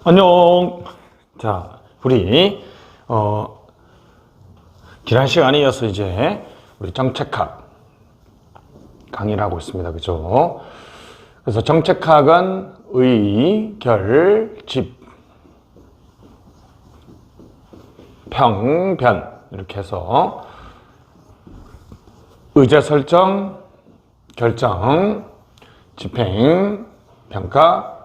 안녕. 자, 우리 지난 시간에 이어서 이제 우리 정책학 강의를 하고 있습니다. 그죠? 그래서 정책학은 의, 결, 집, 평, 변 이렇게 해서 의제 설정, 결정, 집행, 평가,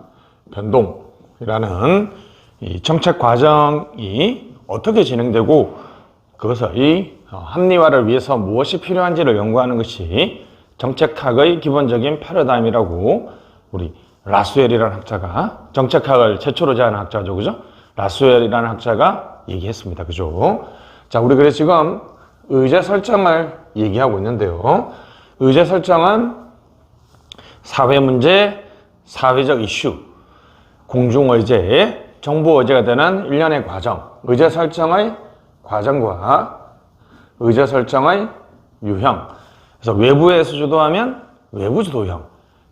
변동이라는 이 정책 과정이 어떻게 진행되고 그것의 합리화를 위해서 무엇이 필요한지를 연구하는 것이 정책학의 기본적인 패러다임이라고 우리 라수엘이라는 학자가, 정책학을 최초로 제안한 학자죠. 그죠? 라수엘이라는 학자가 얘기했습니다. 그죠? 자, 우리 그래서 지금 의제 설정을 얘기하고 있는데요. 의제 설정은 사회 문제, 사회적 이슈, 공중의제, 정부의제가 되는 일련의 과정, 의제 설정의 과정과 의제 설정의 유형. 그래서 외부에서 주도하면 외부 주도형,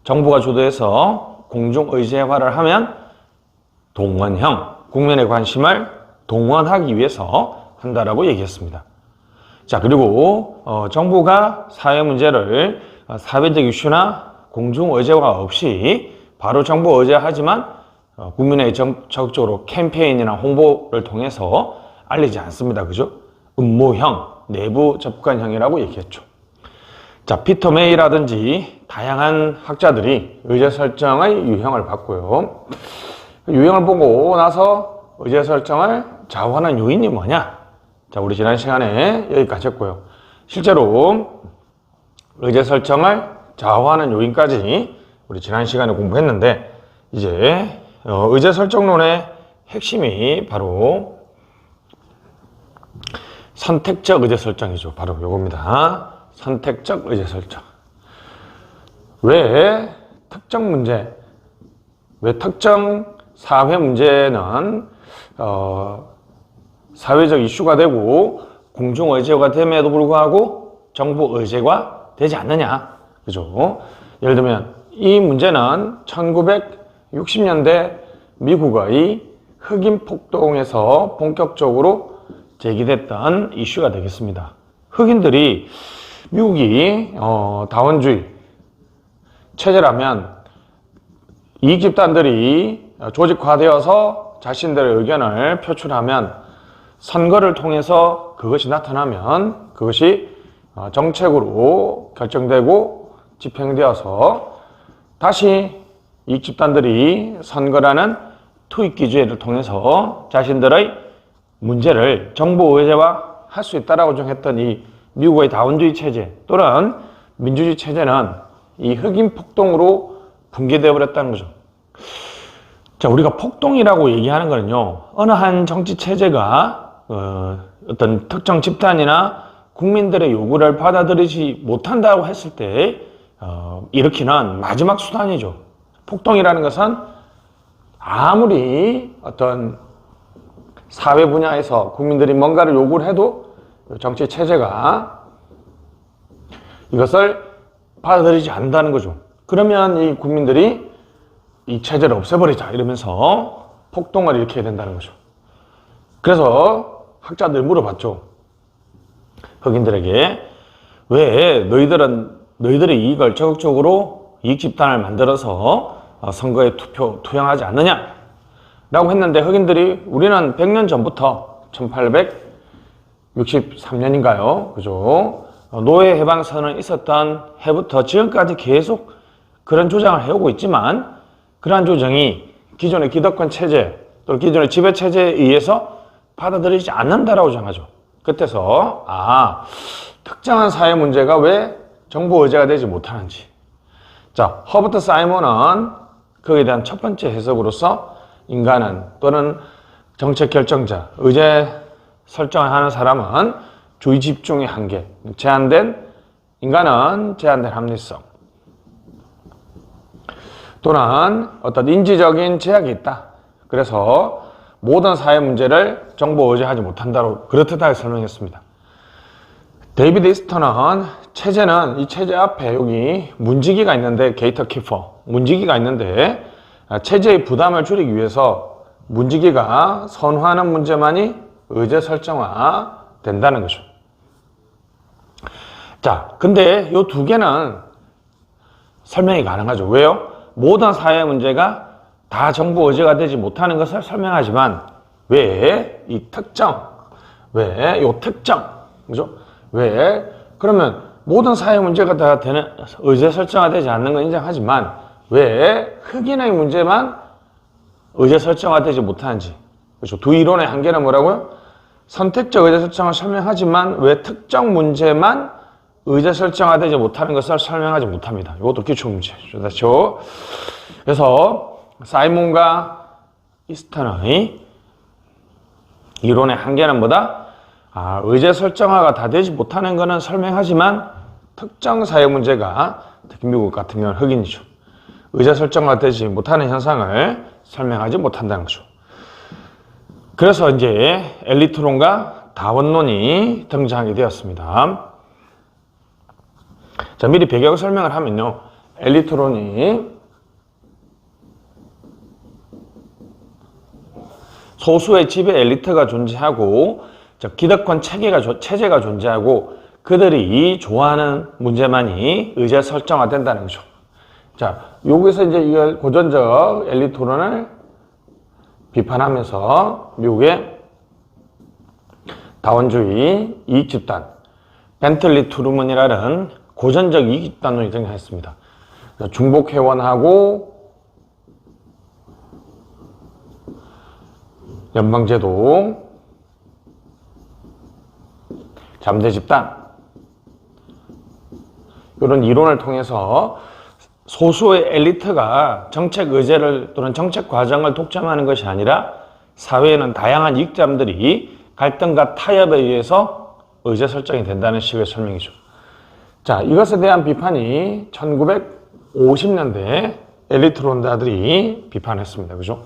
정부가 주도해서 공중의제화를 하면 동원형, 국민의 관심을 동원하기 위해서 한다라고 얘기했습니다. 자, 그리고 정부가 사회 문제를 사회적 이슈나 공중의제화 없이 바로 정부 의제하지만 국민에게 적극적으로 캠페인이나 홍보를 통해서 알리지 않습니다. 그죠? 음모형, 내부 접근형이라고 얘기했죠. 자, 피터 메이라든지 다양한 학자들이 의제 설정의 유형을 봤고요. 유형을 보고 나서 의제 설정을 좌우하는 요인이 뭐냐? 자, 우리 지난 시간에 여기까지 했고요. 실제로 의제 설정을 좌우하는 요인까지 우리 지난 시간에 공부했는데, 이제 의제 설정론의 핵심이 바로 선택적 의제 설정이죠. 바로 요겁니다. 선택적 의제 설정. 왜 특정 문제, 왜 특정 사회 문제는 사회적 이슈가 되고 공중 의제가 됨에도 불구하고 정부 의제가 되지 않느냐? 그죠? 예를 들면 이 문제는 1960년대 미국의 흑인 폭동에서 본격적으로 제기됐던 이슈가 되겠습니다. 흑인들이 미국이 다원주의 체제라면 이익 집단들이 조직화되어서 자신들의 의견을 표출하면 선거를 통해서 그것이 나타나면 그것이 정책으로 결정되고 집행되어서 다시 이익 집단들이 선거라는 투입 기제를 통해서 자신들의 문제를 정부 의제화 할 수 있다라고 정했던 이 미국의 다원주의 체제 또는 민주주의 체제는 이 흑인 폭동으로 붕괴되어 버렸다는 거죠. 자, 우리가 폭동이라고 얘기하는 거는요, 어느 한 정치 체제가 어떤 특정 집단이나 국민들의 요구를 받아들이지 못한다고 했을 때 일으키는 마지막 수단이죠. 폭동이라는 것은 아무리 어떤 사회 분야에서 국민들이 뭔가를 요구를 해도 정치 체제가 이것을 받아들이지 않는다는 거죠. 그러면 이 국민들이 이 체제를 없애버리자 이러면서 폭동을 일으켜야 된다는 거죠. 그래서 학자들 물어봤죠. 흑인들에게 왜 너희들의 이익을 적극적으로 이익 집단을 만들어서 선거에 투영하지 않느냐? 라고 했는데 흑인들이 우리는 100년 전부터 1863년인가요? 그죠? 노예 해방선언이 있었던 해부터 지금까지 계속 그런 주장을 해오고 있지만 그러한 주장이 기존의 기득권 체제 또는 기존의 지배 체제에 의해서 받아들이지 않는다라고 주장하죠. 그때서 특정한 사회 문제가 왜 정부 의제가 되지 못하는지. 자, 허버트 사이먼은 거기에 대한 첫 번째 해석으로서 인간은 또는 정책 결정자, 의제 설정을 하는 사람은 주의 집중의 한계, 인간은 제한된 합리성 또는 어떤 인지적인 제약이 있다. 그래서 모든 사회 문제를 정부 의제하지 못한다고 그렇다고 설명했습니다. 데이비드 이스터는 체제는 이 체제 앞에 여기 문지기가 있는데 게이터 키퍼 문지기가 있는데 체제의 부담을 줄이기 위해서 문지기가 선호하는 문제만이 의제 설정화 된다는 거죠. 자, 근데 이 두 개는 설명이 가능하죠. 왜요? 모든 사회 문제가 다 정부 의제가 되지 못하는 것을 설명하지만 왜 이 특정, 왜 이 특정, 그죠? 왜? 그러면 모든 사회 문제가 다 되는 의제 설정화 되지 않는 건 인정하지만 왜 흑인의 문제만 의제 설정화 되지 못하는지. 그렇죠? 두 이론의 한계는 뭐라고요? 선택적 의제 설정을 설명하지만 왜 특정 문제만 의제 설정화되지 못하는 것을 설명하지 못합니다. 이것도 기출문제죠. 그렇죠? 그래서 사이몬과 이스턴의 이론의 한계는 뭐다? 의제 설정화가 다 되지 못하는 것은 설명하지만 특정 사회 문제가 특히 미국 같은 경우는 흑인이죠. 의제 설정화 되지 못하는 현상을 설명하지 못한다는 거죠. 그래서 이제 엘리트론과 다원론이 등장하게 되었습니다. 자, 미리 배경 설명을 하면요. 엘리트론이 소수의 지배 엘리트가 존재하고 기득권 체제가 존재하고 그들이 좋아하는 문제만이 의제 설정화된다는 거죠. 자, 여기서 이제 이걸 고전적 엘리트론을 비판하면서 미국의 다원주의 이익집단 벤틀리 트루먼이라는 고전적 이익집단론이 등장했습니다. 중복회원하고 연방제도, 잠재집단 이런 이론을 통해서 소수의 엘리트가 정책 의제를 또는 정책 과정을 독점하는 것이 아니라 사회에는 다양한 이익자들이 갈등과 타협에 의해서 의제 설정이 된다는 식의 설명이죠. 자, 이것에 대한 비판이 1950년대 엘리트론자들이 비판했습니다. 그죠?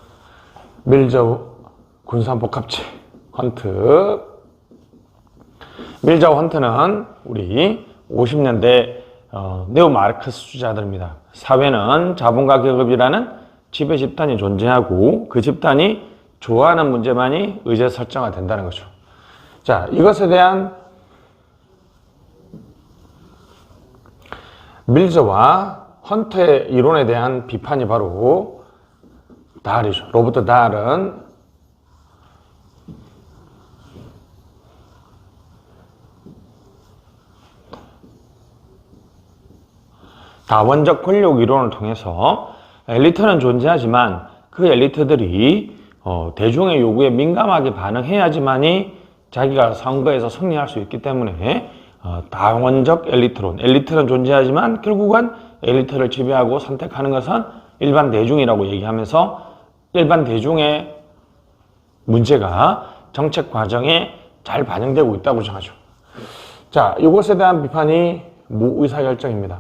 밀저 군산복합체 헌트. 밀저 헌트는 우리 50년대 네오 마르크스주의자들입니다. 사회는 자본과 계급이라는 지배 집단이 존재하고 그 집단이 좋아하는 문제만이 의제 설정화 된다는 거죠. 자, 이것에 대한 밀저와 헌트의 이론에 대한 비판이 바로 달이죠. 로버트 달은 다원적 권력 이론을 통해서 엘리트는 존재하지만 그 엘리트들이 대중의 요구에 민감하게 반응해야지만이 자기가 선거에서 승리할 수 있기 때문에 다원적 엘리트론, 엘리트는 존재하지만 결국은 엘리트를 지배하고 선택하는 것은 일반 대중이라고 얘기하면서 일반 대중의 문제가 정책 과정에 잘 반영되고 있다고 주장하죠. 자, 이것에 대한 비판이 무의사결정입니다.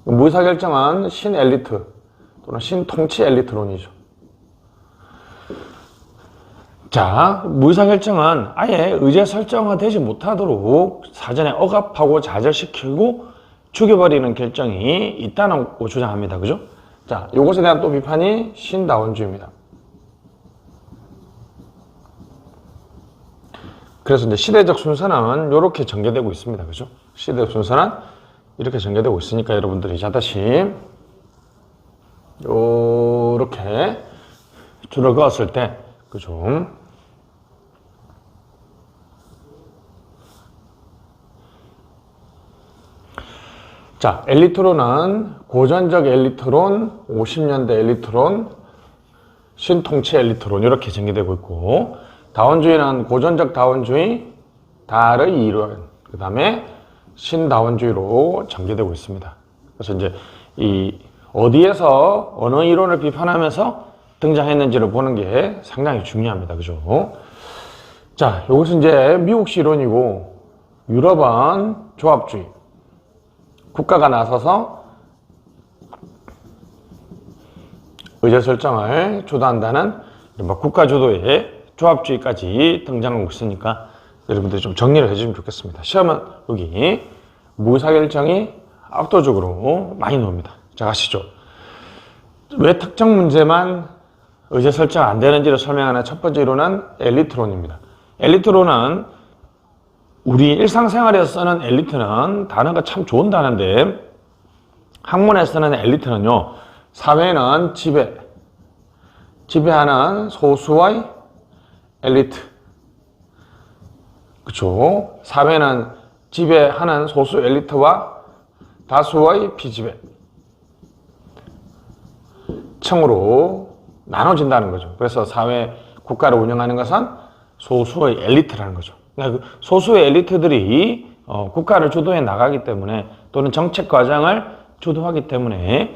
무의사결정은 신엘리트 또는 신통치 엘리트론이죠. 자, 무의사결정은 아예 의제 설정화되지 못하도록 사전에 억압하고 좌절시키고 죽여버리는 결정이 있다는 거 주장합니다. 그죠? 자, 이것에 대한 또 비판이 신다원주의입니다. 그래서 이제 시대적 순서는 이렇게 전개되고 있습니다. 그죠? 시대적 순서는 이렇게 전개되고 있으니까 여러분들이 자다시 요렇게 줄을 그었을 때, 그죠? 자, 엘리트론은 고전적 엘리트론, 50년대 엘리트론, 신통치 엘리트론 이렇게 전개되고 있고, 다원주의는 고전적 다원주의, 달의 이론, 그 다음에 신다원주의로 전개되고 있습니다. 그래서 이제 이 어디에서 어느 이론을 비판하면서 등장했는지를 보는 게 상당히 중요합니다. 그죠? 자, 이것은 이제 미국식 이론이고, 유럽은 조합주의. 국가가 나서서 의제 설정을 주도한다는 국가 주도의 조합주의까지 등장하고 있으니까 여러분들이 좀 정리를 해주시면 좋겠습니다. 시험은 여기 무의사결정이 압도적으로 많이 나옵니다. 자, 가시죠. 왜 특정 문제만 의제 설정 안 되는지를 설명하는 첫 번째 이론은 엘리트론입니다. 엘리트론은 우리 일상생활에서 쓰는 엘리트는 단어가 참 좋은 단어인데 학문에서 쓰는 엘리트는요, 사회는 지배하는 소수의 엘리트. 그쵸? 사회는 지배하는 소수 엘리트와 다수의 피지배 층으로 나눠진다는 거죠. 그래서 사회, 국가를 운영하는 것은 소수의 엘리트라는 거죠. 그러니까 소수의 엘리트들이 국가를 주도해 나가기 때문에 또는 정책 과정을 주도하기 때문에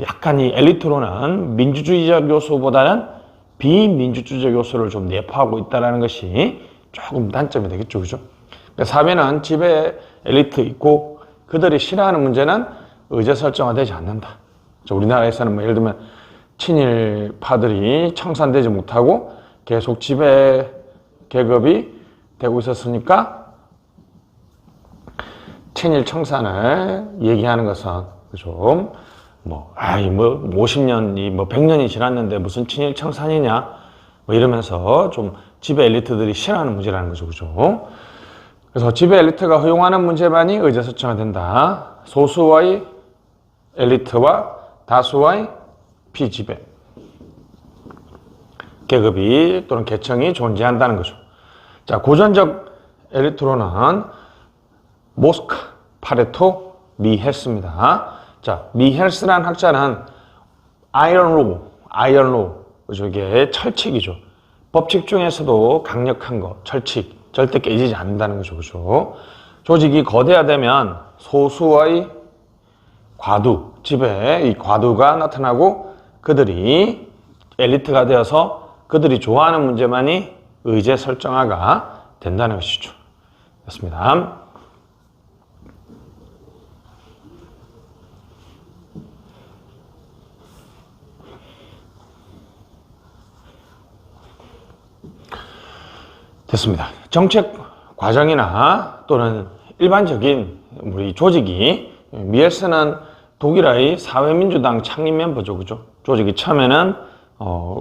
약간 이 엘리트로는 민주주의적 요소보다는 비민주주의적 요소를 좀 내포하고 있다는 것이 조금 단점이 되겠죠. 그죠? 그러니까 사회는 지배 엘리트 있고 그들이 싫어하는 문제는 의제 설정화되지 않는다. 우리나라에서는 뭐 예를 들면 친일파들이 청산되지 못하고 계속 지배 계급이 되고 있었으니까 친일 청산을 얘기하는 것은 좀 뭐 50년이 100년이 지났는데 무슨 친일 청산이냐 뭐 이러면서 좀 지배 엘리트들이 싫어하는 문제라는 거죠. 그죠? 그래서 지배 엘리트가 허용하는 문제만이 의제 설정화 된다. 소수의 엘리트와 다수의 피지배 계급이 또는 계층이 존재한다는 거죠. 자, 고전적 엘리트로는 모스크, 파레토, 미헬스입니다. 자, 미헬스라는 학자는 아이언로, 그죠? 이게 철칙이죠. 법칙 중에서도 강력한 거, 철칙, 절대 깨지지 않는다는 거죠. 그죠? 조직이 거대화되면 소수의 과두, 지배, 이 과두가 나타나고 그들이 엘리트가 되어서 그들이 좋아하는 문제만이 의제 설정화가 된다는 것이죠. 됐습니다. 됐습니다. 정책 과정이나 또는 일반적인 우리 조직이 미헬스는 독일의 사회민주당 창립 멤버죠. 그죠? 조직이 처음에는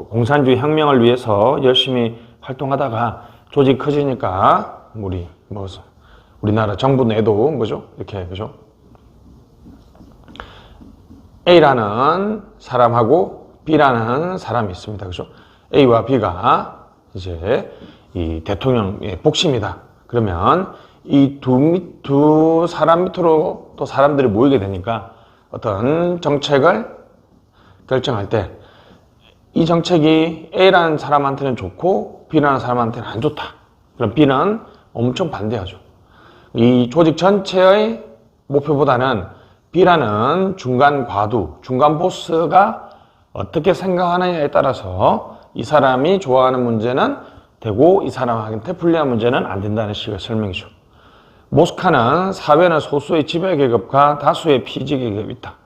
공산주의 혁명을 위해서 열심히 활동하다가 조직이 커지니까 우리나라 정부 내도 뭐죠? 이렇게 그죠? A라는 사람하고 B라는 사람이 있습니다. 그죠? A와 B가 이제 이 대통령의 복심이다. 그러면 이 두 사람 밑으로 또 사람들이 모이게 되니까 어떤 정책을 결정할 때 이 정책이 A라는 사람한테는 좋고 B라는 사람한테는 안 좋다. 그럼 B는 엄청 반대하죠. 이 조직 전체의 목표보다는 B라는 중간 과두, 중간 보스가 어떻게 생각하느냐에 따라서 이 사람이 좋아하는 문제는 되고 이 사람한테 불리한 문제는 안 된다는 식의 설명이죠. 모스카는 사회는 소수의 지배 계급과 다수의 피지 계급이 있다.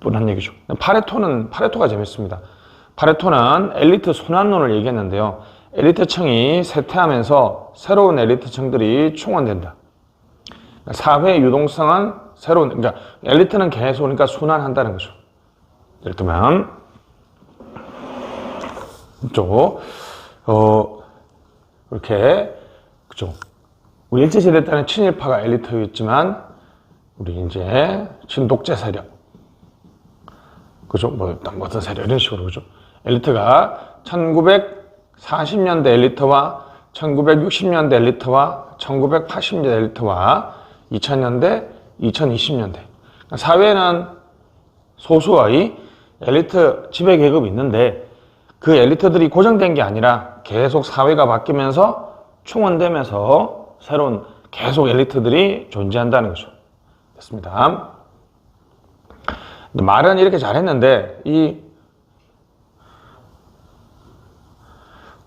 그런 얘기죠. 파레토가 재밌습니다. 파레토는 엘리트 순환론을 얘기했는데요. 엘리트층이 쇠퇴하면서 새로운 엘리트층들이 충원된다. 사회 유동성은 그러니까 엘리트는 계속 그러니까 순환한다는 거죠. 예를 들면 이렇게 그죠. 우리 일제시대 때는 친일파가 엘리트였지만 우리 이제 친독재 세력 그죠? 어떤 세력 이런 식으로 그죠? 엘리트가 1940년대 엘리트와 1960년대 엘리트와 1980년대 엘리트와 2000년대, 2020년대 사회는 소수의 엘리트 지배 계급이 있는데 그 엘리트들이 고정된 게 아니라 계속 사회가 바뀌면서 충원되면서 새로운 계속 엘리트들이 존재한다는 거죠. 됐습니다. 말은 이렇게 잘했는데 이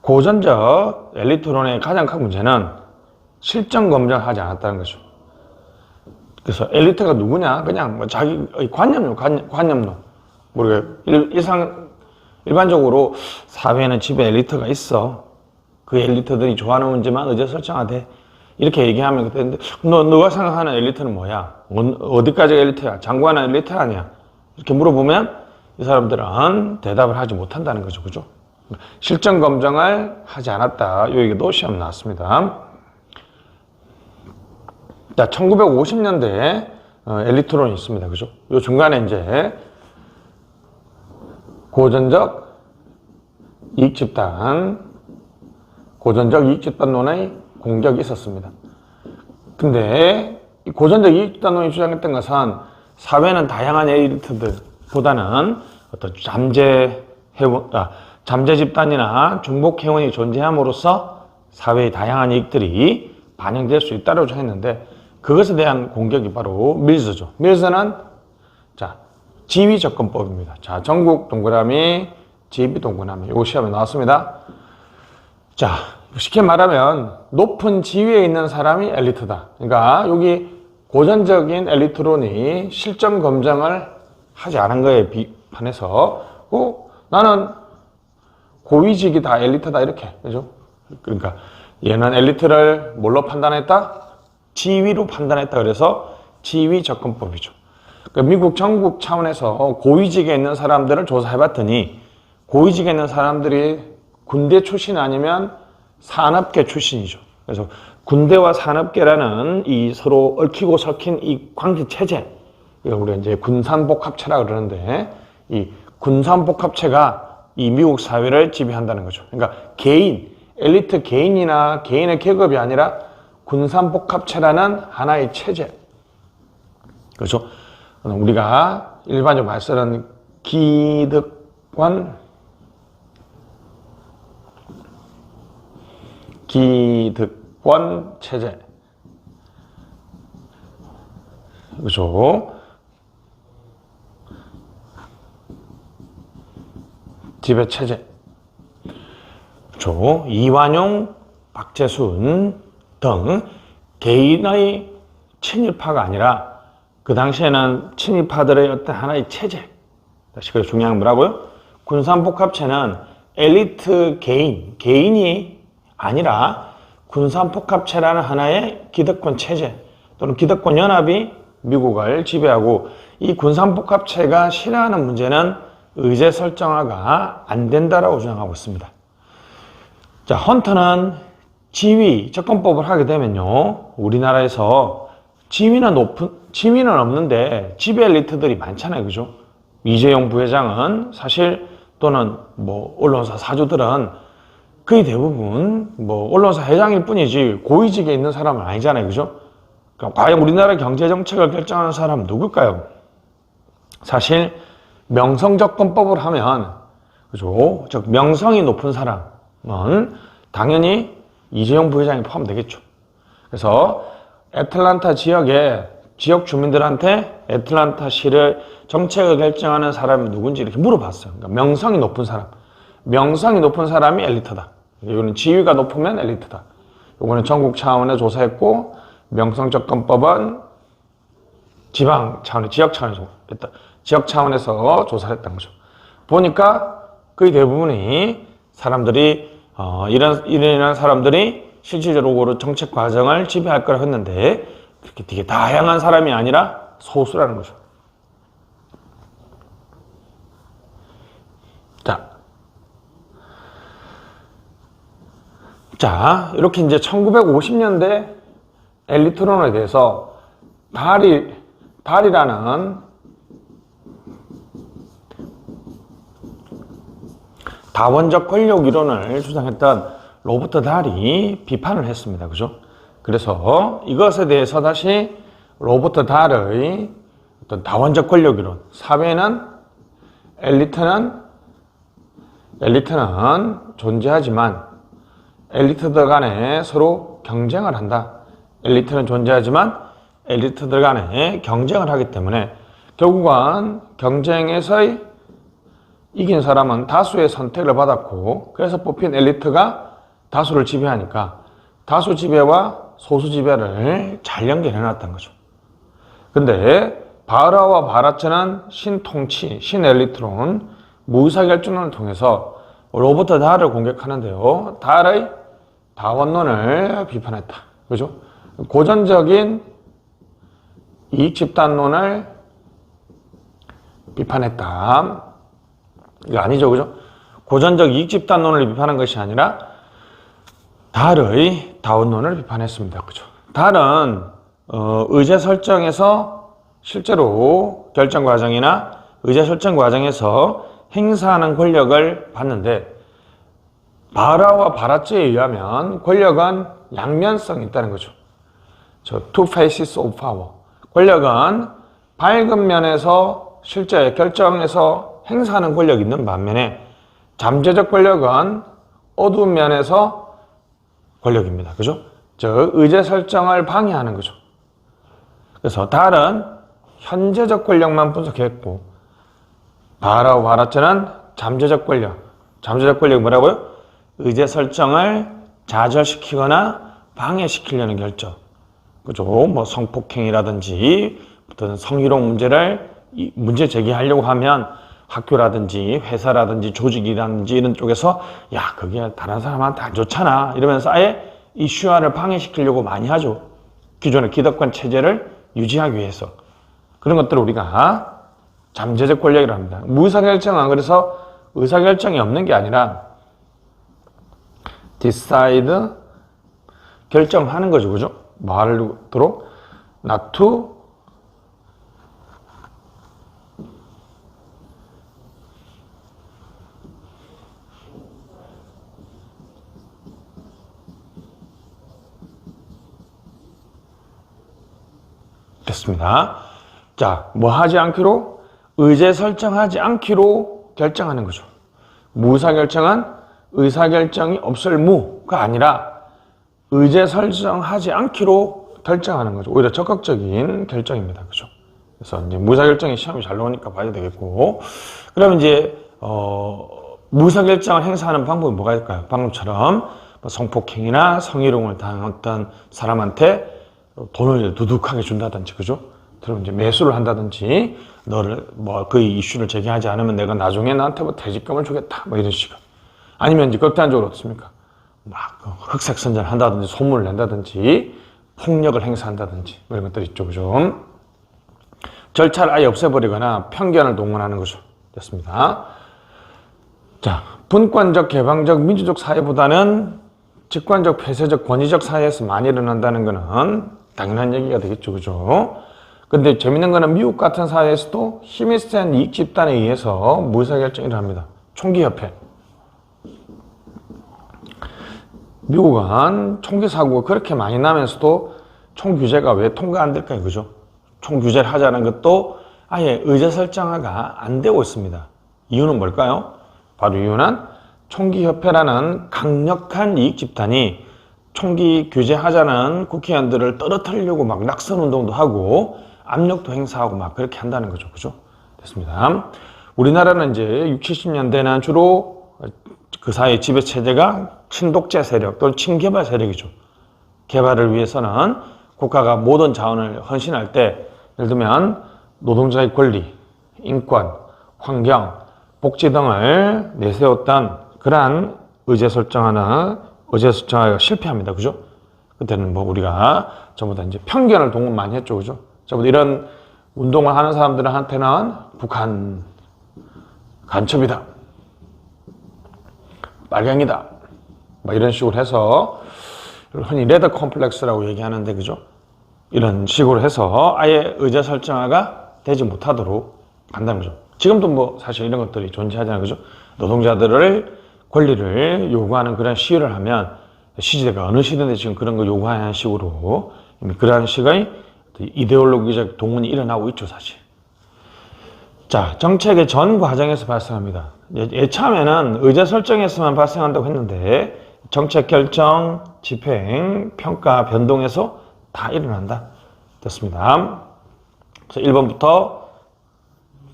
고전적 엘리트론의 가장 큰 문제는 실정 검증을 하지 않았다는 거죠. 그래서 엘리트가 누구냐? 그냥 자기의 관념론. 우리가 일반적으로 사회에는 집에 엘리트가 있어. 그 엘리트들이 좋아하는 문제만 의제 설정화돼. 이렇게 얘기하면 그때 너가 생각하는 엘리트는 뭐야? 어디까지가 엘리트야? 장관은 엘리트 아니야? 이렇게 물어보면 이 사람들은 대답을 하지 못한다는 거죠. 그죠? 실전 검증을 하지 않았다. 이 얘기도 시험 나왔습니다. 자, 1950년대에 엘리트론이 있습니다. 그죠? 요 중간에 이제 고전적 이익집단론의 공격이 있었습니다. 근데 이 고전적 이익집단론이 주장했던 것은 사회는 다양한 엘리트들보다는 어떤 잠재 집단이나 중복 회원이 존재함으로써 사회의 다양한 이익들이 반영될 수 있다고 주장했는데 그것에 대한 공격이 바로 밀스죠. 밀스는 자, 지위 접근법입니다. 자, 전국 동그라미, 지위 동그라미. 이거 시험에 나왔습니다. 자, 쉽게 말하면 높은 지위에 있는 사람이 엘리트다. 그러니까 여기 고전적인 엘리트론이 실전 검증을 하지 않은 거에 비판해서 나는 고위직이 다 엘리트다 이렇게. 그죠? 그러니까 얘는 엘리트를 뭘로 판단했다? 지위로 판단했다. 그래서 지위 접근법이죠. 그러니까 미국 전국 차원에서 고위직에 있는 사람들을 조사해봤더니 고위직에 있는 사람들이 군대 출신 아니면 산업계 출신이죠. 그래서 군대와 산업계라는 이 서로 얽히고 섞인 이 관계 체제, 이걸 우리가 이제 군산복합체라 그러는데 이 군산복합체가 이 미국 사회를 지배한다는 거죠. 그러니까 엘리트 개인이나 개인의 계급이 아니라 군산복합체라는 하나의 체제. 그렇죠? 우리가 일반적으로 말 쓰는 기득권 체제. 그죠? 지배 체제. 그죠? 이완용, 박재순 등 개인의 친일파가 아니라 그 당시에는 친일파들의 어떤 하나의 체제. 다시 그래서 중요한 건 뭐라고요? 군산복합체는 엘리트 개인이 아니라 군산복합체라는 하나의 기득권 체제 또는 기득권 연합이 미국을 지배하고 이 군산복합체가 싫어하는 문제는 의제 설정화가 안 된다라고 주장하고 있습니다. 자, 헌터는 지위 접근법을 하게 되면요, 우리나라에서 지위는 없는데 지배 엘리트들이 많잖아요. 그죠? 이재용 부회장은 사실 또는 언론사 사주들은 거의 대부분 언론사 회장일 뿐이지 고위직에 있는 사람은 아니잖아요. 그죠? 그러니까 과연 우리나라 경제정책을 결정하는 사람은 누굴까요? 사실 명성접근법을 하면, 그죠? 즉 명성이 높은 사람은 당연히 이재용 부회장이 포함되겠죠. 그래서 애틀란타 지역의 지역 주민들한테 애틀란타시를 정책을 결정하는 사람이 누군지 이렇게 물어봤어요. 그러니까 명성이 높은 사람이 엘리트다. 이거는 지위가 높으면 엘리트다. 이거는 전국 차원에 조사했고, 명성접근법은 지방 차원, 지역 차원에서 조사를 했던 거죠. 보니까 거의 대부분이 사람들이 이런 사람들이 실질적으로 정책 과정을 지배할 거라고 했는데 그렇게 되게 다양한 사람이 아니라 소수라는 거죠. 자, 이렇게 이제 1950년대 엘리트론에 대해서 달이라는 다원적 권력 이론을 주장했던 로버트 달이 비판을 했습니다. 그죠? 그래서 이것에 대해서 다시 로버트 달의 어떤 다원적 권력 이론, 사회는 엘리트는 존재하지만 엘리트들 간에 서로 경쟁을 한다. 엘리트는 존재하지만 엘리트들 간에 경쟁을 하기 때문에 결국은 경쟁에서 이긴 사람은 다수의 선택을 받았고, 그래서 뽑힌 엘리트가 다수를 지배하니까 다수 지배와 소수 지배를 잘 연결해 놨던 거죠. 근데 바흐라와 바라츠는 신통치, 신엘리트론, 무의사결정론을 통해서 로버트 달을 공격하는데요. 달의 다원론을 비판했다. 그죠? 고전적인 이익집단론을 비판했다. 이거 아니죠, 그죠? 고전적 이익 집단론을 비판한 것이 아니라 달의 다운론을 비판했습니다, 그죠? 달은 의제 설정에서 실제로 결정 과정이나 의제 설정 과정에서 행사하는 권력을 받는데, 바라와 바라츠에 의하면 권력은 양면성이 있다는 거죠. Two faces of power. 권력은 밝은 면에서 실제 결정에서 행사하는 권력이 있는 반면에 잠재적 권력은 어두운 면에서 권력입니다. 그죠? 즉 의제 설정을 방해하는 거죠. 그래서 달은 현재적 권력만 분석했고, 바라와 바라츠는 잠재적 권력. 잠재적 권력이 뭐라고요? 의제 설정을 좌절시키거나 방해시키려는 결정. 그죠? 뭐 성폭행이라든지 어떤 성희롱 문제를 문제 제기하려고 하면 학교라든지 회사라든지 조직이라든지 이런 쪽에서 야, 그게 다른 사람한테 안 좋잖아 이러면서 아예 이슈화를 방해시키려고 많이 하죠. 기존의 기득권 체제를 유지하기 위해서. 그런 것들을 우리가 잠재적 권력이라고 합니다. 무의사결정은 그래서 의사결정이 없는 게 아니라 decide, 결정하는 거죠. 그죠? 말로 not to 됐습니다. 자, 뭐 하지 않기로? 의제 설정하지 않기로 결정하는 거죠. 무의사결정은 의사결정이 없을 무가 아니라 의제 설정하지 않기로 결정하는 거죠. 오히려 적극적인 결정입니다. 그죠? 그래서 이제 무의사결정이 시험이 잘 나오니까 봐야 되겠고, 그러면 이제 무의사결정을 행사하는 방법이 뭐가 있을까요? 방금처럼 뭐 성폭행이나 성희롱을 당했던 사람한테 돈을 두둑하게 준다든지, 그죠? 그럼 이제 매수를 한다든지, 너를 뭐 그 이슈를 제기하지 않으면 내가 나중에 나한테 뭐 퇴직금을 주겠다, 뭐 이런 식으로. 아니면 이제 극단적으로 어떻습니까? 막 흑색 선전을 한다든지, 소문을 낸다든지, 폭력을 행사한다든지, 뭐 이런 것들이 있죠, 그죠? 절차를 아예 없애버리거나 편견을 동원하는 거죠. 됐습니다. 자, 분권적, 개방적, 민주적 사회보다는 직관적, 폐쇄적, 권위적 사회에서 많이 일어난다는 것은 당연한 얘기가 되겠죠, 그죠? 근데 재밌는 거는 미국 같은 사회에서도 힘이 센 이익 집단에 의해서 무의사결정을 합니다. 총기협회. 미국은 총기 사고가 그렇게 많이 나면서도 총규제가 왜 통과 안 될까요? 그죠? 총규제를 하자는 것도 아예 의제 설정화가 안 되고 있습니다. 이유는 뭘까요? 바로 이유는 총기협회라는 강력한 이익 집단이 총기 규제하자는 국회의원들을 떨어뜨리려고 막 낙선 운동도 하고 압력도 행사하고 막 그렇게 한다는 거죠. 그죠? 됐습니다. 우리나라는 이제 60, 70년대는 주로 그 사회 지배 체제가 친독재 세력 또는 친개발 세력이죠. 개발을 위해서는 국가가 모든 자원을 헌신할 때, 예를 들면 노동자의 권리, 인권, 환경, 복지 등을 내세웠던 그러한 의제 설정화가 실패합니다. 그죠? 그때는 뭐 우리가 전부 다 이제 편견을 동원 많이 했죠. 그죠? 전부 다 이런 운동을 하는 사람들한테는 북한 간첩이다, 빨갱이다, 뭐 이런 식으로 해서 흔히 레더 컴플렉스라고 얘기하는데, 그죠? 이런 식으로 해서 아예 의제 설정화가 되지 못하도록 한다는 거죠. 지금도 뭐 사실 이런 것들이 존재하잖아요. 그죠? 노동자들을 권리를 요구하는 그런 시위를 하면 시대가 어느 시대인데 지금 그런 거 요구하는 식으로 이미 그러한 식의 이데올로기적 동원이 일어나고 있죠, 사실. 자, 정책의 전 과정에서 발생합니다. 처음에는 의제 설정에서만 발생한다고 했는데 정책 결정, 집행, 평가, 변동에서 다 일어난다. 됐습니다. 그래서 1번부터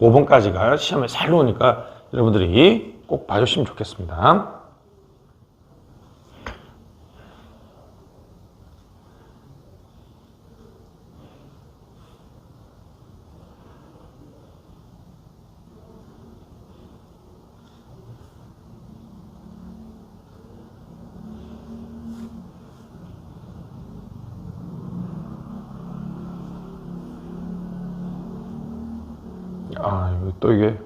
5번까지가 시험에 잘 나오니까 여러분들이 꼭 봐주시면 좋겠습니다. 또 이게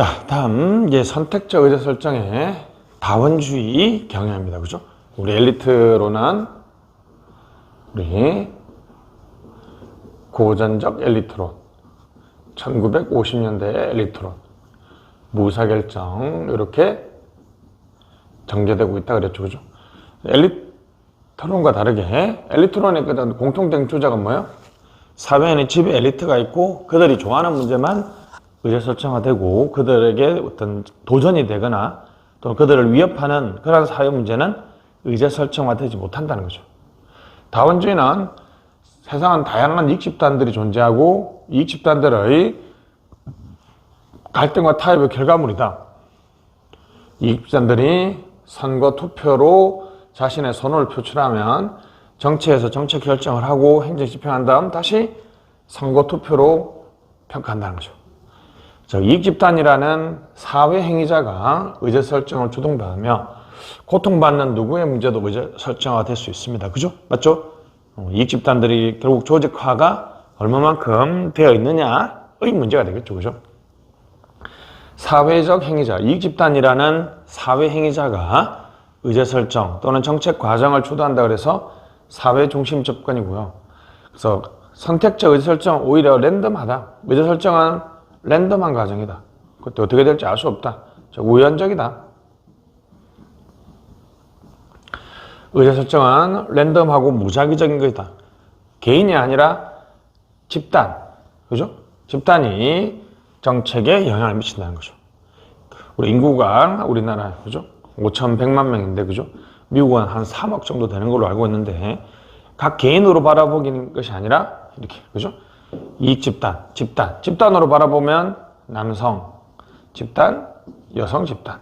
자, 다음 이제 선택적 의사 설정의 다원주의 경향입니다. 그죠? 우리 엘리트론은 우리 고전적 엘리트론, 1950년대의 엘리트론, 무사결정 이렇게 전개되고 있다 그랬죠. 그죠? 엘리트론과 다르게 엘리트론의 공통된 주자가 뭐예요? 사회에는 집에 엘리트가 있고 그들이 좋아하는 문제만 의사설정화되고 그들에게 어떤 도전이 되거나 또는 그들을 위협하는 그런 사회 문제는 의사설정화되지 못한다는 거죠. 다원주의는 세상은 다양한 이익집단들이 존재하고 이익집단들의 갈등과 타협의 결과물이다. 이익집단들이 선거 투표로 자신의 선호를 표출하면 정치에서 정책 결정을 하고 행정 집행한 다음 다시 선거 투표로 평가한다는 거죠. 이익집단이라는 사회 행위자가 의사설정을 주동하며 고통받는 누구의 문제도 의사설정화가 될 수 있습니다. 그죠? 맞죠? 이익집단들이 결국 조직화가 얼마만큼 되어 있느냐의 문제가 되겠죠. 그죠? 사회적 행위자, 이익집단이라는 사회 행위자가 의사설정 또는 정책 과정을 주도한다 그래서 사회 중심 접근이고요. 그래서 선택적 의사설정은 오히려 랜덤하다. 의사설정은 랜덤한 과정이다. 그것도 어떻게 될지 알 수 없다. 우연적이다. 의사설정은 랜덤하고 무작위적인 것이다. 개인이 아니라 집단, 그죠? 집단이 정책에 영향을 미친다는 거죠. 우리 인구가 우리나라, 그죠? 5,100만 명인데, 그죠? 미국은 한 3억 정도 되는 걸로 알고 있는데, 각 개인으로 바라보기는 것이 아니라, 이렇게, 그죠? 이익집단, 집단으로 바라보면 남성 집단, 여성 집단,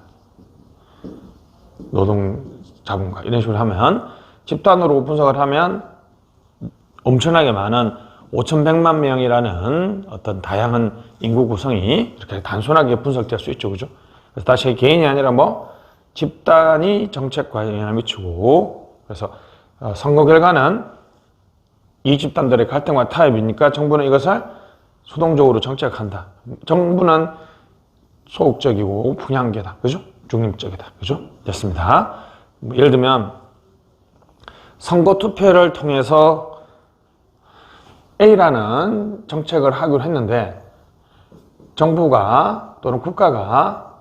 노동자분과 이런 식으로 하면 집단으로 분석을 하면 엄청나게 많은 5,100만 명이라는 어떤 다양한 인구 구성이 이렇게 단순하게 분석될 수 있죠. 그죠? 그래서 다시 개인이 아니라 집단이 정책과에 영향을 미치고 그래서 선거 결과는 이 집단들의 갈등과 타협이니까 정부는 이것을 수동적으로 정책한다. 정부는 소극적이고 분양계다. 그죠? 중립적이다. 그죠? 됐습니다. 예를 들면 선거 투표를 통해서 A라는 정책을 하기로 했는데 정부가 또는 국가가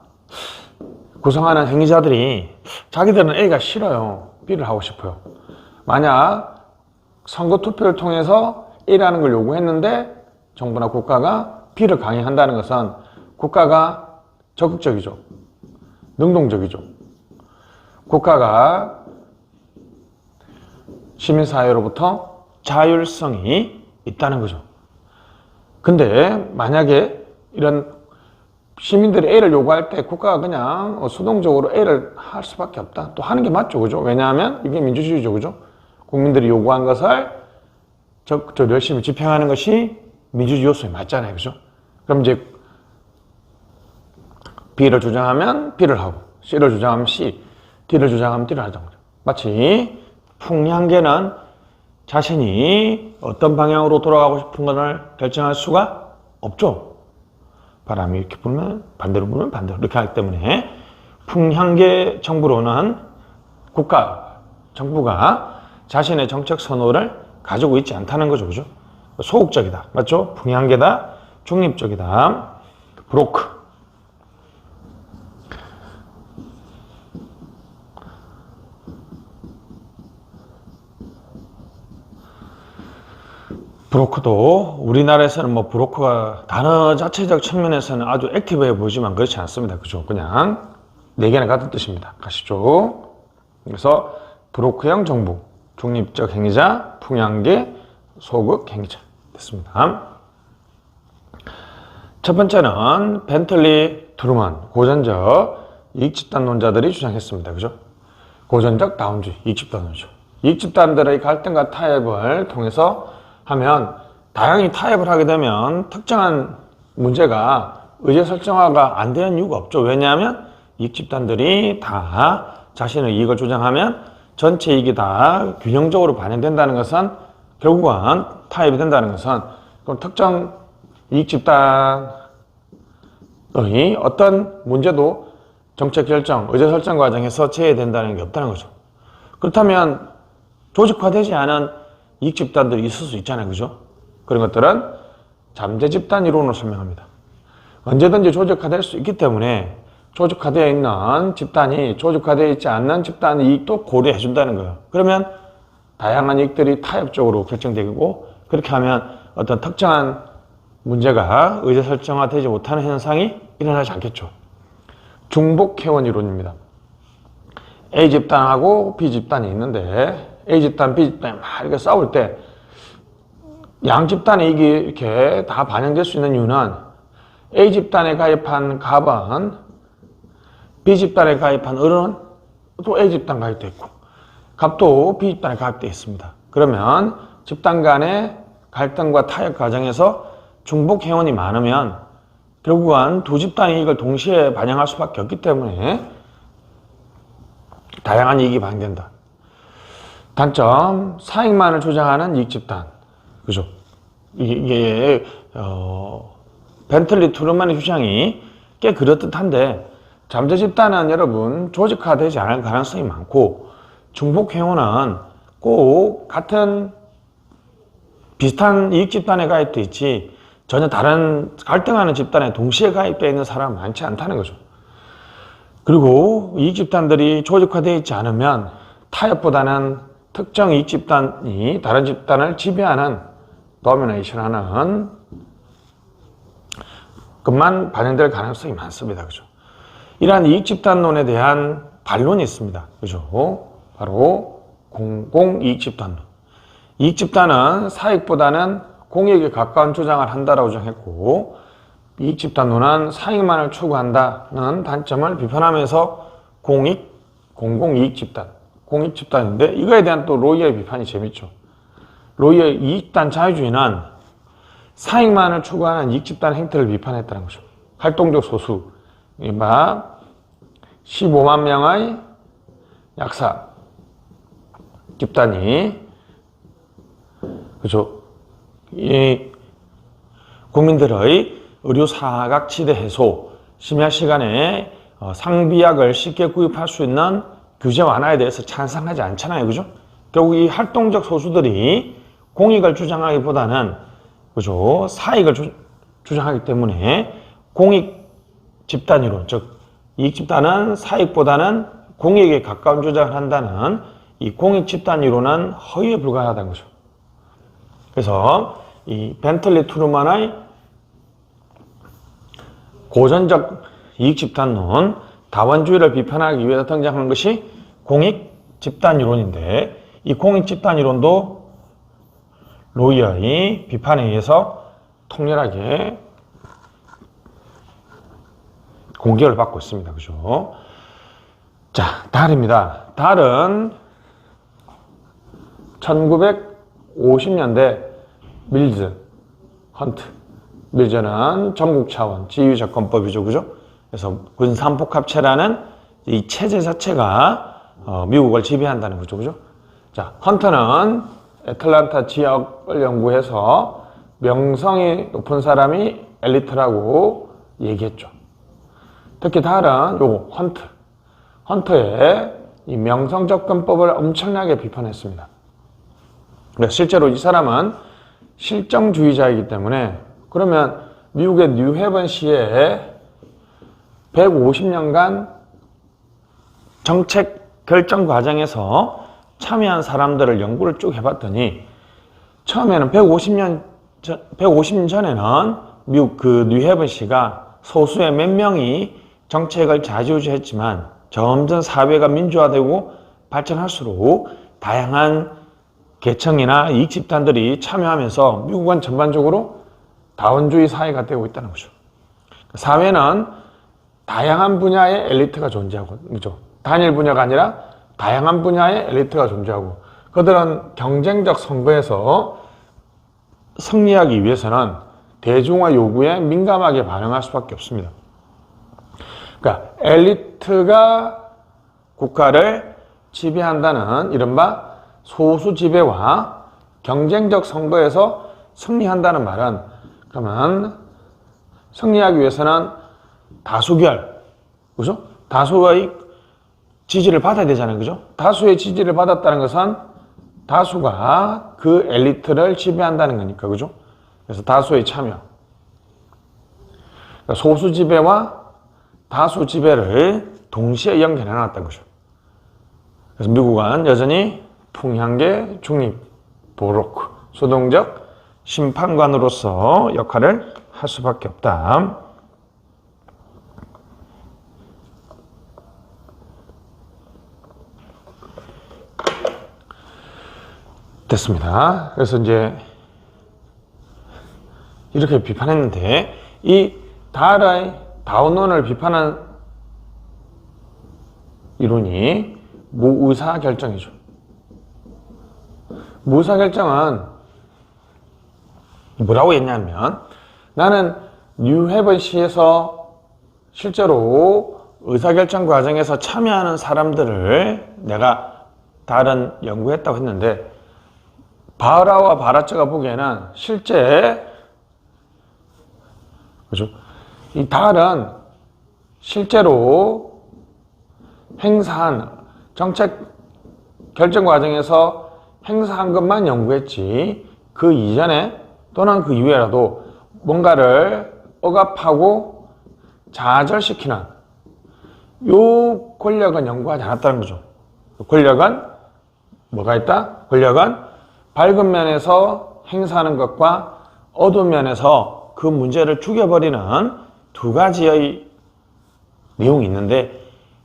구성하는 행위자들이 자기들은 A가 싫어요. B를 하고 싶어요. 만약 선거 투표를 통해서 A라는 걸 요구했는데 정부나 국가가 B를 강행한다는 것은 국가가 적극적이죠. 능동적이죠. 국가가 시민사회로부터 자율성이 있다는 거죠. 근데 만약에 이런 시민들이 A를 요구할 때 국가가 그냥 수동적으로 A를 할 수밖에 없다. 또 하는 게 맞죠. 그죠? 왜냐하면 이게 민주주의죠. 그죠? 국민들이 요구한 것을 열심히 집행하는 것이 민주주의 요소에 맞잖아요. 그죠? 그럼 이제 B를 주장하면 B를 하고 C를 주장하면 C, D를 주장하면 D를 하자고. 마치 풍량계는 자신이 어떤 방향으로 돌아가고 싶은 것을 결정할 수가 없죠. 바람이 이렇게 불면 반대로 불면 반대로 이렇게 하기 때문에 풍향계 정부로는 정부가 자신의 정책 선호를 가지고 있지 않다는 거죠. 그죠? 소극적이다. 맞죠? 풍향계다. 중립적이다. 브로크. 브로크도 우리나라에서는 브로크가 단어 자체적 측면에서는 아주 액티브해 보이지만 그렇지 않습니다. 그죠? 그냥 네 개나 같은 뜻입니다. 가시죠. 그래서 브로크형 정부, 중립적 행위자, 풍향계, 소극 행위자 됐습니다. 첫 번째는 벤틀리, 트루먼, 고전적 이익집단론자들이 주장했습니다. 그죠? 고전적 다원주의, 이익집단론이죠. 이익집단들의 갈등과 타협을 통해서 하면 다양히 타협을 하게 되면 특정한 문제가 의제설정화가 안 되는 이유가 없죠. 왜냐하면 이익집단들이 다 자신의 이익을 주장하면 전체 이익이 다 균형적으로 반영된다는 것은 결국은 타협이 된다는 것은 그럼 특정 이익집단의 이 어떤 문제도 정책 결정, 의제 설정 과정에서 제외된다는 게 없다는 거죠. 그렇다면 조직화되지 않은 이익 집단들이 있을 수 있잖아요. 그죠? 그런 것들은 잠재 집단 이론으로 설명합니다. 언제든지 조직화될 수 있기 때문에 조직화되어 있는 집단이 조직화되어 있지 않는 집단 이익도 고려해 준다는 거예요. 그러면 다양한 이익들이 타협적으로 결정되고, 그렇게 하면 어떤 특정한 문제가 의제 설정화되지 못하는 현상이 일어나지 않겠죠. 중복회원 이론입니다. A 집단하고 B 집단이 있는데 A 집단, B 집단이 막 이렇게 싸울 때 양 집단의 이익이 이렇게 다 반영될 수 있는 이유는 A 집단에 가입한 갑은 B 집단에 가입한 을은 또 A 집단 가입되어 있고, 갑도 B 집단에 가입되어 있습니다. 그러면 집단 간의 갈등과 타협 과정에서 중복 회원이 많으면 결국은 두 집단의 이익을 동시에 반영할 수밖에 없기 때문에 다양한 이익이 반영된다. 단점, 사익만을 주장하는 이익 집단. 그죠? 이게 벤틀리 투르만의 주장이 꽤 그럴듯한데, 잠재 집단은 여러분 조직화되지 않을 가능성이 많고, 중복 회원은 꼭 같은 비슷한 이익 집단에 가입돼 있지 전혀 다른 갈등하는 집단에 동시에 가입되어 있는 사람은 많지 않다는 거죠. 그리고 이익 집단들이 조직화되어 있지 않으면 타협보다는 특정 이익 집단이 다른 집단을 지배하는 도미네이션하는 것만 반영될 가능성이 많습니다. 그죠? 이러한 이익 집단론에 대한 반론이 있습니다. 그죠? 바로 공공 이익 집단론. 이익 집단은 사익보다는 공익에 가까운 주장을 한다라고 주장했고, 이익 집단론은 사익만을 추구한다는 단점을 비판하면서 공공 이익 집단, 공익 집단인데, 이거에 대한 또 로이어의 비판이 재밌죠. 로이어의 이익 집단 자유주의는 사익만을 추구하는 이익 집단 행태를 비판했다는 거죠. 활동적 소수, 이른바 15만 명의 약사 집단이, 그죠? 이 국민들의 의료 사각 지대 해소, 심야 시간에 상비약을 쉽게 구입할 수 있는 규제 완화에 대해서 찬성하지 않잖아요. 그죠? 결국 이 활동적 소수들이 공익을 주장하기보다는, 그죠? 사익을 주장하기 때문에 공익 집단 이론, 즉 이익 집단은 사익보다는 공익에 가까운 주장을 한다는 이 공익 집단 이론은 허위에 불과하다는 거죠. 그래서 이 벤틀리 투르만의 고전적 이익 집단론, 다원주의를 비판하기 위해서 등장한 것이 공익 집단 이론인데, 이 공익 집단 이론도 로이어의 비판에 의해서 통렬하게 공격을 받고 있습니다. 그죠? 자, 달입니다. 달은 1950년대 밀즈, 헌트. 밀즈는 전국 차원 지휘접근법이죠. 그죠? 그래서 군산복합체라는 이 체제 자체가 미국을 지배한다는 거죠. 그죠? 자, 헌트는 애틀란타 지역을 연구해서 명성이 높은 사람이 엘리트라고 얘기했죠. 특히 달은 요거 헌트의 이 명성 접근법을 엄청나게 비판했습니다. 실제로 이 사람은 실정주의자이기 때문에, 그러면 미국의 뉴헤븐시에 150년간 정책 결정 과정에서 참여한 사람들을 연구를 쭉 해봤더니, 처음에는 150년 전에는 미국 그 뉴헤븐시가 소수의 몇 명이 정책을 좌지우지했지만, 점점 사회가 민주화되고 발전할수록 다양한 계층이나 이익 집단들이 참여하면서 미국은 전반적으로 다원주의 사회가 되고 있다는 거죠. 사회는 다양한 분야의 엘리트가 존재하고, 그죠? 단일 분야가 아니라 다양한 분야의 엘리트가 존재하고, 그들은 경쟁적 선거에서 승리하기 위해서는 대중화 요구에 민감하게 반응할 수밖에 없습니다. 그러니까 엘리트가 국가를 지배한다는 이른바 소수 지배와 경쟁적 선거에서 승리한다는 말은, 그러면 승리하기 위해서는 다수결, 그죠? 다수의 지지를 받아야 되잖아요, 그죠? 다수의 지지를 받았다는 것은 다수가 그 엘리트를 지배한다는 거니까, 그죠? 그래서 다수의 참여. 그러니까 소수 지배와 다수 지배를 동시에 연결해 놨다는 거죠. 그래서 미국은 여전히 풍향계 중립, 보록, 수동적 심판관으로서 역할을 할 수밖에 없다. 됐습니다. 그래서 이제 이렇게 비판했는데 이 다운론을 비판한 이론이 무의사결정이죠. 무의사결정은 뭐라고 했냐면 나는 뉴헤븐시에서 실제로 의사결정 과정에서 참여하는 사람들을 내가 다른 연구했다고 했는데 바라와 바라처가 보기에는 실제 그죠? 이 달은 실제로 행사한 정책 결정 과정에서 행사한 것만 연구했지 그 이전에 또는 그 이후에라도 뭔가를 억압하고 좌절시키는 요 권력은 연구하지 않았다는 거죠. 권력은 뭐가 있다? 권력은 밝은 면에서 행사하는 것과 어두운 면에서 그 문제를 죽여버리는 두 가지의 내용이 있는데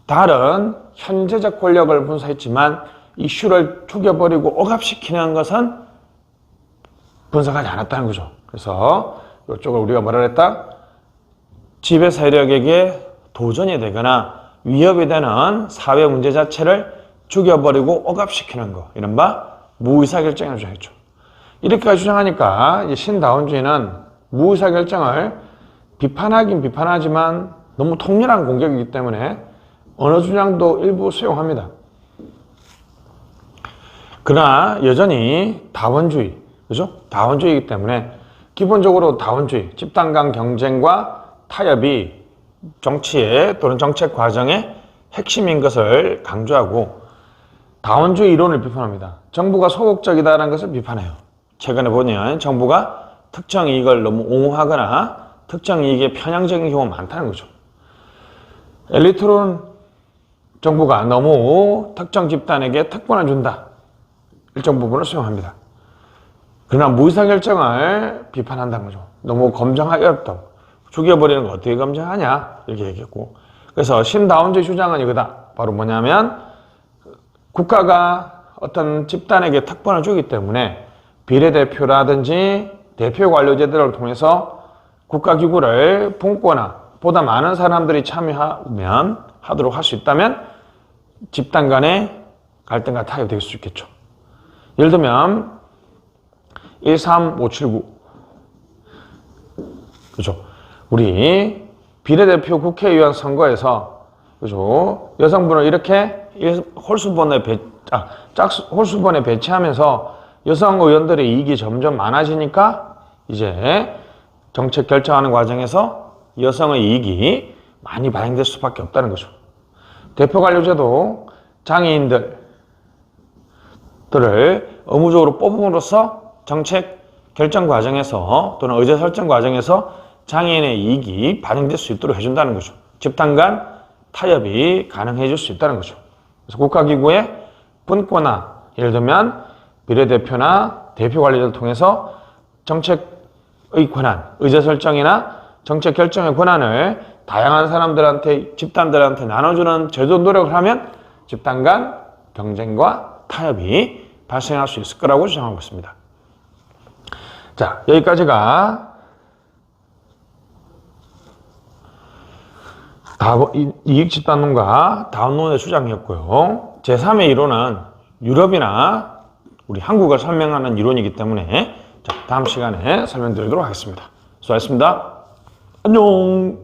달은 현재적 권력을 분석했지만 이슈를 죽여버리고 억압시키는 것은 분석하지 않았다는 거죠. 그래서 이쪽을 우리가 뭐라 그랬다? 지배 세력에게 도전이 되거나 위협이 되는 사회 문제 자체를 죽여버리고 억압시키는 거 이른바 무의사결정이라고 주장했죠. 이렇게 주장하니까 신다운주의는 무의사결정을 비판하긴 비판하지만 너무 통렬한 공격이기 때문에 어느 주장도 일부 수용합니다. 그러나 여전히 다원주의, 그죠? 다원주의이기 때문에 기본적으로 다원주의, 집단 간 경쟁과 타협이 정치의 또는 정책 과정의 핵심인 것을 강조하고 다원주의 이론을 비판합니다. 정부가 소극적이다라는 것을 비판해요. 최근에 보면 정부가 특정 이익을 너무 옹호하거나 특정 이익에 편향적인 경우가 많다는 거죠. 엘리트론 정부가 너무 특정 집단에게 특권을 준다. 일정 부분을 수용합니다. 그러나 무의사결정을 비판한다는 거죠. 너무 검증하기 어렵다고. 죽여버리는 거 어떻게 검증하냐 이렇게 얘기했고 그래서 신다운주의 주장은 이거다. 바로 뭐냐면 국가가 어떤 집단에게 특권을 주기 때문에 비례대표라든지 대표관료제도를 통해서 국가기구를 분권화 보다 많은 사람들이 참여하면 하도록 할 수 있다면 집단 간의 갈등과 타협이 될 수 있겠죠. 예를 들면 13579 그죠? 우리 비례대표 국회의원 선거에서 그죠? 여성분을 이렇게 홀수번에 배치하면서 여성 의원들의 이익이 점점 많아지니까 이제 정책 결정하는 과정에서 여성의 이익이 많이 반영될 수밖에 없다는 거죠. 대표관료제도 장애인들을 의무적으로 뽑음으로써 정책 결정 과정에서 또는 의제 설정 과정에서 장애인의 이익이 반영될 수 있도록 해준다는 거죠. 집단 간 타협이 가능해질 수 있다는 거죠. 그래서 국가기구의 분권화, 예를 들면 비례대표나 대표관리를 통해서 정책의 권한, 의제 설정이나 정책 결정의 권한을 다양한 사람들한테, 집단들한테 나눠주는 제도 노력을 하면 집단 간 경쟁과 타협이 발생할 수 있을 거라고 주장하고 있습니다. 자, 여기까지가 이익집단론과 다운론의 주장이었고요. 제3의 이론은 유럽이나 우리 한국을 설명하는 이론이기 때문에 자, 다음 시간에 설명드리도록 하겠습니다. 수고하셨습니다. 안녕.